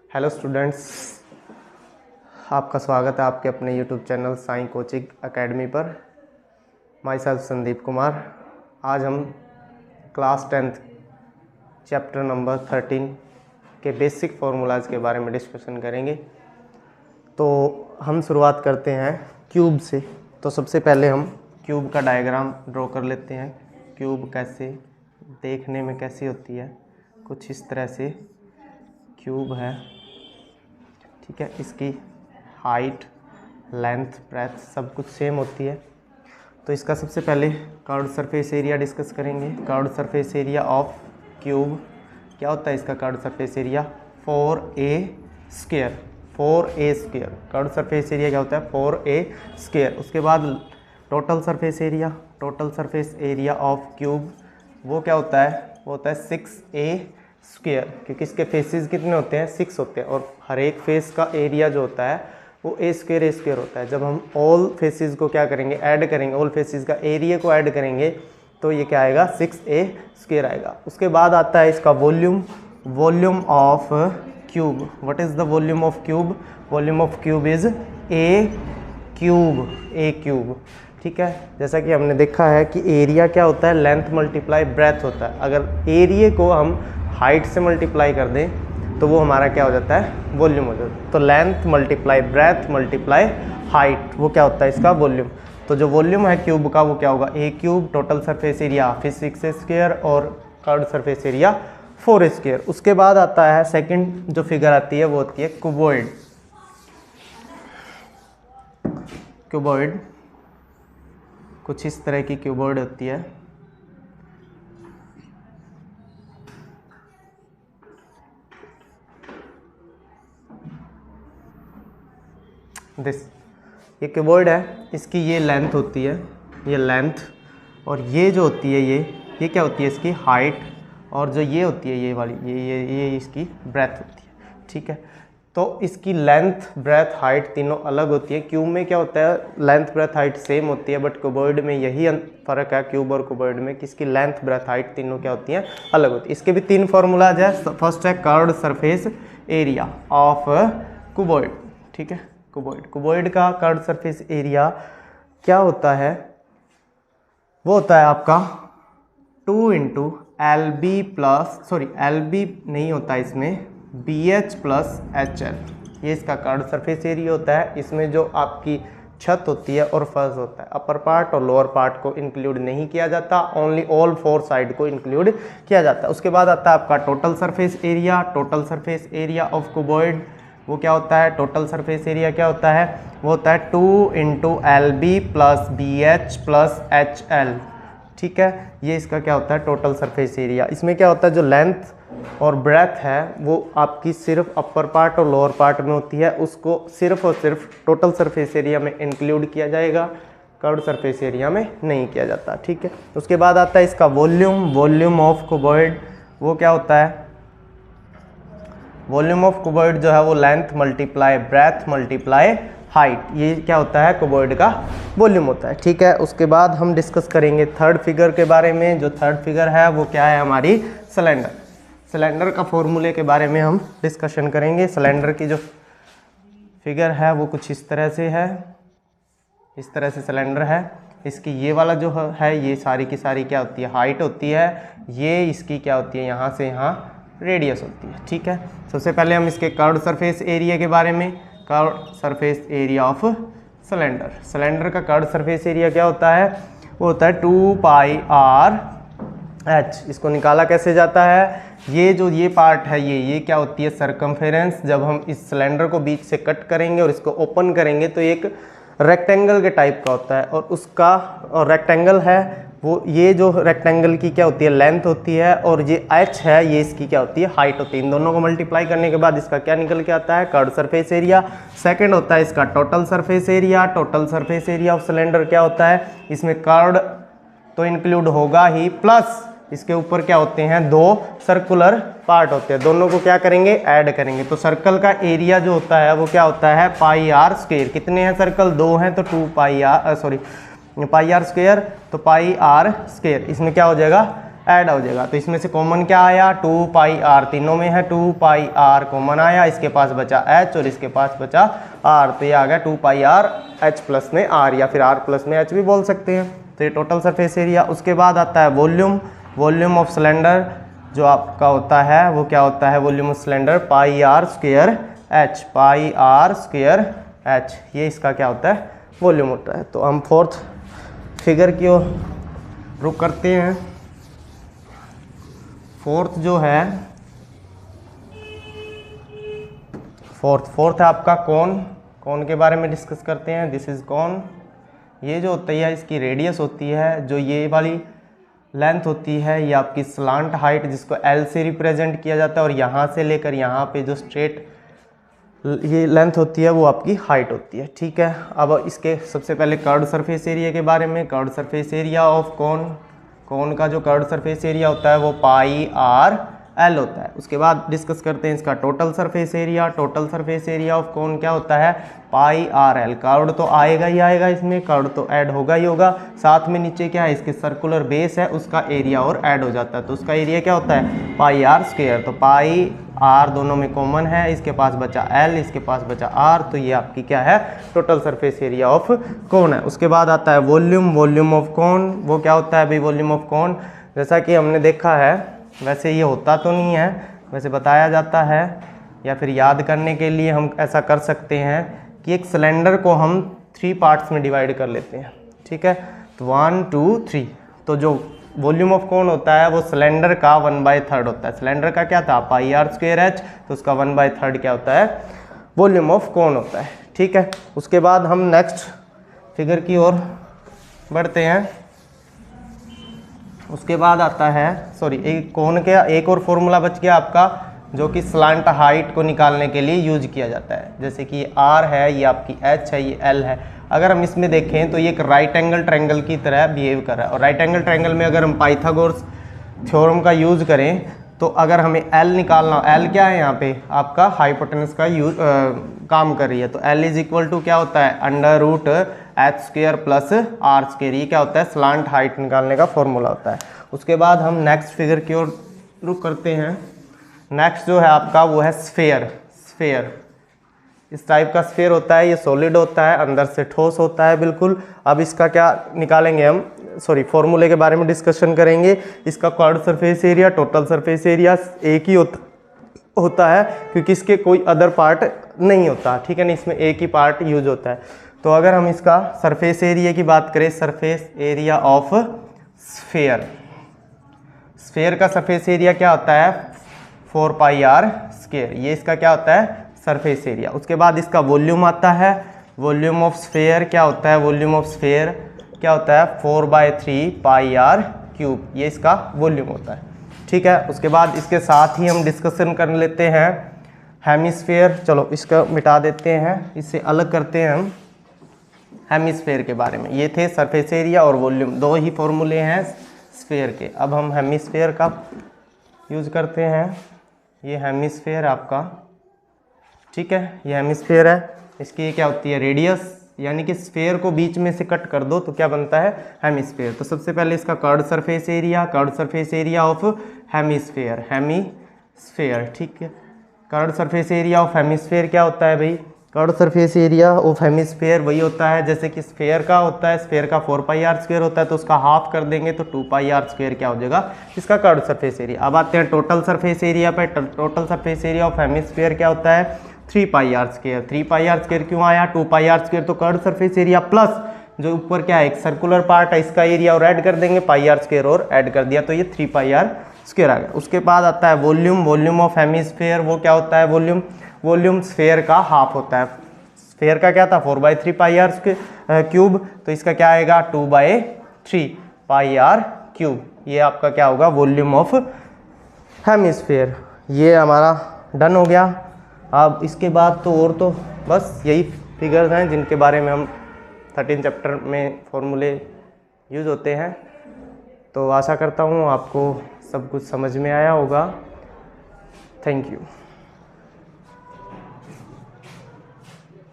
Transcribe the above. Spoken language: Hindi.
हेलो स्टूडेंट्स, आपका स्वागत है आपके अपने YouTube channel Sai coaching academy पर। Myself Sandeep Kumar. आज हम क्लास 10th चैप्टर नंबर 13 के बेसिक फार्मूलाज के बारे में डिस्कशन करेंगे। तो हम शुरुआत करते हैं क्यूब से। तो सबसे पहले हम क्यूब का डायग्राम ड्रॉ कर लेते हैं। क्यूब कैसे देखने में कैसी होती है, कुछ इस तरह से क्यूब है, ठीक है। इसकी हाइट, लेंथ, ब्रेथ सब कुछ सेम होती है। तो इसका सबसे पहले कर्व्ड सरफेस एरिया डिस्कस करेंगे। Curved surface area of cube क्या होता है? इसका curved surface area 4a square. 4a square curved surface area क्या होता है? 4a square. उसके बाद total surface area, total surface area of cube वो क्या होता है? वो होता है 6a स्क्वायर, क्योंकि इसके फेसेस कितने होते हैं? 6 होते हैं, और हर एक फेस का एरिया जो होता है वो a स्क्वायर होता है। जब हम ऑल फेसेस को क्या करेंगे? ऐड करेंगे, ऑल फेसेस का एरिया को ऐड करेंगे तो ये क्या आएगा? 6a स्क्वायर आएगा। उसके बाद आता है इसका volume, volume of cube. What is the volume of cube? Volume of cube is a cube, ठीक है। जैसा कि हमने देखा है कि एरिया क्या होता है? लेंथ मल्टीप्लाई ब्रेथ होता है। अगर एरिया को हम हाइट से मल्टीप्लाई कर दें तो वो हमारा क्या हो जाता है? वॉल्यूम हो जाता है। तो length multiply breath multiply height, वो क्या होता है? इसका वॉल्यूम। तो जो वॉल्यूम है क्यूब का वो क्या होगा? a cube. Total surface area 6a square और curved surface area 4a square. उसके बाद आता है सेकंड जो फिगर आती है वो होती है क्यूबॉइड। क्यूबॉइड कुछ इस तरह की क्यूबॉइड होती है। ये क्यूबॉइड है, इसकी ये लेंथ होती है, ये लेंथ, और ये जो होती है ये क्या होती है? इसकी हाइट, और जो ये होती है ये वाली ये इसकी ब्रेथ होती है, ठीक है। तो इसकी लेंथ, ब्रेथ, हाइट तीनों अलग होती है। क्यूब में क्या होता है? लेंथ, ब्रेथ, हाइट सेम होती है, बट क्यूबॉइड में यही फ़र्क है क्यूब और क्यूबॉइड में कि इसकी लेंथ, ब्रेथ, हाइट तीनों क्या होती हैं? अलग होती है। इसके भी 3 फार्मूलाज है। फर्स्ट है curved surface area of cuboid, ठीक है। क्यूबॉइड का कर्व्ड सरफेस एरिया क्या होता है? वो होता है आपका 2 into LB plus, sorry LB नहीं होता इसमें, BH प्लस HL। ये इसका कर्व्ड सरफेस एरिया होता है। इसमें जो आपकी छत होती है और फर्श होता है, अपर पार्ट और लोअर पार्ट को इंक्लूड नहीं किया जाता, ओनली ऑल 4 साइड को इंक्लूड किया जाता है। उसके बाद आता है आपका total surface area. Total surface area of cuboid वो क्या होता है? टोटल सरफेस एरिया क्या होता है? वो होता है 2 into LB plus BH plus HL, ठीक है। ये इसका क्या होता है? Total surface area. इसमें क्या होता है? जो लेंथ और ब्रेथ है वो आपकी सिर्फ अपर पार्ट और लोअर पार्ट में होती है, उसको सिर्फ और सिर्फ टोटल सरफेस एरिया में इंक्लूड किया जाएगा, कर्व्ड सरफेस एरिया में नहीं किया जाता, ठीक है। उसके बाद आता है इसका वॉल्यूम, वॉल्यूम ऑफ क्यूबॉइड वो क्या होता है? वॉल्यूम ऑफ क्यूबॉइड जो है वो length multiply breath multiply height, ये क्या होता है? क्यूबॉइड का वॉल्यूम होता है, ठीक है। उसके बाद हम डिस्कस करेंगे थर्ड फिगर के बारे में। जो थर्ड फिगर है वो क्या है? हमारी सिलेंडर। सिलेंडर का फॉर्मूले के बारे में हम डिस्कशन करेंगे। सिलेंडर की जो फिगर है वो कुछ इस तरह से है, इस तरह से सिलेंडर है। इसकी ये वाला जो है ये सारी की सारी क्या होती है? हाइट होती है। ये इसकी क्या होती है? यहाँ से यहाँ रेडियस होती है, ठीक है। सबसे पहले हम इसके कर्व्ड सरफेस एरिया के बारे में। Curved surface area of cylinder. Cylinder का कर्व्ड सरफेस एरिया क्या होता है? वो होता है 2πr/h। इसको निकाला कैसे जाता है? ये जो ये पार्ट है ये क्या होती है? सरकमफेरेंस। जब हम इस सिलेंडर को बीच से कट करेंगे और इसको ओपन करेंगे तो एक रेक्टेंगल के टाइप का होता है, और उसका और रेक्टेंगल है वो, ये जो रेक्टेंगल की क्या होती है? लेंथ होती है, और ये h है ये इसकी क्या होती है? हाइट होती है। इन दोनों को मल्टीप्लाई करने के बाद इसका क्या निकल के आता है? Curved surface area. सेकंड होता है इसका total surface area. Total surface area of cylinder क्या होता है? इसमें कर्व्ड तो इंक्लूड होगा ही, प्लस इसके ऊपर क्या होते हैं? 2 सर्कुलर पार्ट होते हैं। दोनों को क्या करेंगे? ऐड करेंगे। तो सर्कल का एरिया जो होता है वो क्या होता है? πr square. कितने हैं सर्कल? 2 हैं, तो 2πr, सॉरी πr स्क्वायर, तो πr स्क्वायर। इसमें क्या हो जाएगा? ऐड हो जाएगा। तो इसमें से कॉमन क्या आया, 2 पाई आर, तीनों में है 2 पाई आर कॉमन आया, इसके पास बचा एच और इसके पास बचा आर, तो ये आ गया 2 पाई आर एच प्लस में आर, या फिर आर प्लस में एच भी बोल सकते हैं। तो ये टोटल सरफेस एरिया। उसके बाद आता है वॉल्यूम, वॉल्यूम ऑफ सिलेंडर जो आपका होता है वो क्या होता है, volume of cylinder pi r square h, pi r square h, ये इसका क्या होता है, वॉल्यूम होता है। तो हम फोर्थ फिगर की ओर रुक करते हैं। फोर्थ जो है, फोर्थ है आपका कोन, कोन के बारे में डिस्कस करते हैं। दिस इज कोन। ये जो होती है इसकी रेडियस होती है, जो ये वाली लेंथ होती है ये आपकी स्लांट हाइट जिसको एल से रिप्रेजेंट किया जाता है, और यहाँ से लेकर यहाँ पे जो स्ट्रेट ये लेंथ होती है वो आपकी हाइट होती है, ठीक है। अब इसके सबसे पहले कर्व्ड सरफेस एरिया के बारे में। Curved surface area of cone, cone का जो कर्व्ड सरफेस एरिया होता है वो पाई आर एल होता है। उसके बाद डिस्कस करते हैं इसका total surface area. Total surface area of कोन क्या होता है, पाई आर एल। कर्व्ड तो आएगा ही आएगा, इसमें कर्व्ड तो ऐड होगा ही होगा, साथ में नीचे क्या है इसके सर्कुलर बेस है उसका एरिया और ऐड हो जाता है, तो उसका एरिया क्या होता है, पाई आर स्क्वायर। तो पाई आर दोनों में कॉमन है, इसके पास बचा एल, इसके पास बचा आर, तो ये आपकी क्या है, टोटल सरफेस एरिया ऑफ कोन है। उसके बाद आता है वॉल्यूम, वॉल्यूम ऑफ कोन। वो क्या होता है भाई, वॉल्यूम ऑफ कोन, जैसा कि हमने देखा है, वैसे ये होता तो नहीं है, वैसे बताया जाता है, या फिर याद करने के लिए हम ऐसा कर सकते हैं कि एक सिलेंडर को हम 3 पार्ट्स में डिवाइड कर लेते हैं, ठीक है। तो 1 2 3, तो जो वॉल्यूम ऑफ कोन होता है वो सिलेंडर का 1/3 होता है। सिलेंडर का क्या था, पाई आर स्क्वायर एच, तो उसका 1/3 क्या होता है, वॉल्यूम ऑफ कोन होता है, ठीक है। उसके बाद हम नेक्स्ट फिगर की ओर बढ़ते हैं। उसके बाद आता है, सॉरी, एक कोन के एक और फॉर्मूला बच गया आपका, जो कि स्लांट हाइट को निकालने के लिए यूज किया जाता है। जैसे कि ये आर है, ये आपकी एच है, ये एल है। अगर हम इसमें देखें तो ये एक राइट एंगल ट्रायंगल की तरह बिहेव कर रहा है, और राइट एंगल ट्रायंगल में अगर हम पाइथागोरस थ्योरम का यूज़ करें तो अगर हमें एल निकालना, एल क्या है यहाँ पे आपका हाइपोटेनस का काम कर रही है, तो एल इज इक्वल टू क्या होता है, under root h square plus r square, ये क्या होता है, स्लांट हाइट निकालने का फॉर्मूला होता है। उसके बाद हम नेक्स्ट फिगर की ओर रुक करते हैं। नेक्स्ट जो है आपका वो है स्फेयर। स्फेयर इस टाइप का स्फेयर होता है, ये सॉलिड होता है, अंदर से ठोस होता है बिल्कुल। अब इसका क्या निकालेंगे हम, सॉरी, फॉर्मूले के बारे में डिस्कशन करेंगे। इसका curved surface area, total surface area एक ही होता है, क्योंकि इसके कोई अदर पार्ट नहीं होता, ठीक है ना, इसमें एक ही पार्ट यूज होता है। तो अगर हम इसका सरफेस एरिया की बात करें, surface area of sphere, sphere का सरफेस एरिया क्या होता है, 4 पाई आर स्क्वायर, ये इसका क्या होता है, सरफेस एरिया। उसके बाद इसका वॉल्यूम आता है, वॉल्यूम ऑफ स्फेयर क्या होता है, वॉल्यूम ऑफ स्फेयर क्या होता है, 4/3 पाई आर क्यूब, ये इसका वॉल्यूम होता है, ठीक है। उसके बाद इसके साथ ही हम डिस्कशन कर लेते हैं हेमिस्फेयर। चलो इसका मिटा देते हैं, इससे अलग करते हैं हम हेमिस्फेयर के बारे में। ये थे सरफेस एरिया और वॉल्यूम, दो ही फॉर्मूले हैं स्फेयर के। अब हम हेमिस्फेयर का यूज करते हैं। ये हेमिस्फेयर आपका, ठीक है, ये हेमिस्फेयर है, इसकी क्या होती है, रेडियस, यानी कि स्फेयर को बीच में से कट कर दो तो क्या बनता है, हेमिस्फेयर। तो सबसे पहले इसका curved surface area, curved surface area of hemisphere, hemisphere, ठीक है। Curved surface area of hemisphere क्या होता है भाई, curved surface area of hemisphere वही होता है जैसे कि स्फेयर का होता है, स्फेयर का 4 पाई आर स्क्वायर होता है, तो उसका हाफ कर देंगे तो 2 पाई आर स्क्वायर क्या हो जाएगा, इसका कर्व्ड सरफेस एरिया। अब आते हैं टोटल सरफेस एरिया पे। Total surface area of hemisphere क्या होता है, 3 pi r square. 3 pi r square क्यों आया, 2 पाई आर स्क्वायर तो कर्व्ड सरफेस एरिया प्लस जो ऊपर क्या है एक सर्कुलर पार्ट है इसका एरिया और ऐड कर देंगे, पाई आर स्क्वायर और ऐड कर दिया तो ये 3 पाई आर स्क्वायर आ गया। उसके बाद आता है वॉल्यूम, वॉल्यूम ऑफ हेमिस्फेयर, वो क्या होता है वॉल्यूम, वॉल्यूम स्फेयर का हाफ होता है। स्फेयर का क्या था 4/3 पाई आर क्यूब, तो इसका क्या आएगा 2/3 पाई आर क्यूब, ये आपका क्या होगा वॉल्यूम ऑफ हेमिस्फेयर। ये हमारा डन हो गया। अब इसके बाद तो और तो बस यही फिगर्स हैं जिनके बारे में हम 13 चैप्टर में फॉर्मूले यूज़ होते हैं। तो आशा करता हूँ आपको सब कुछ समझ में आया होगा। Thank you.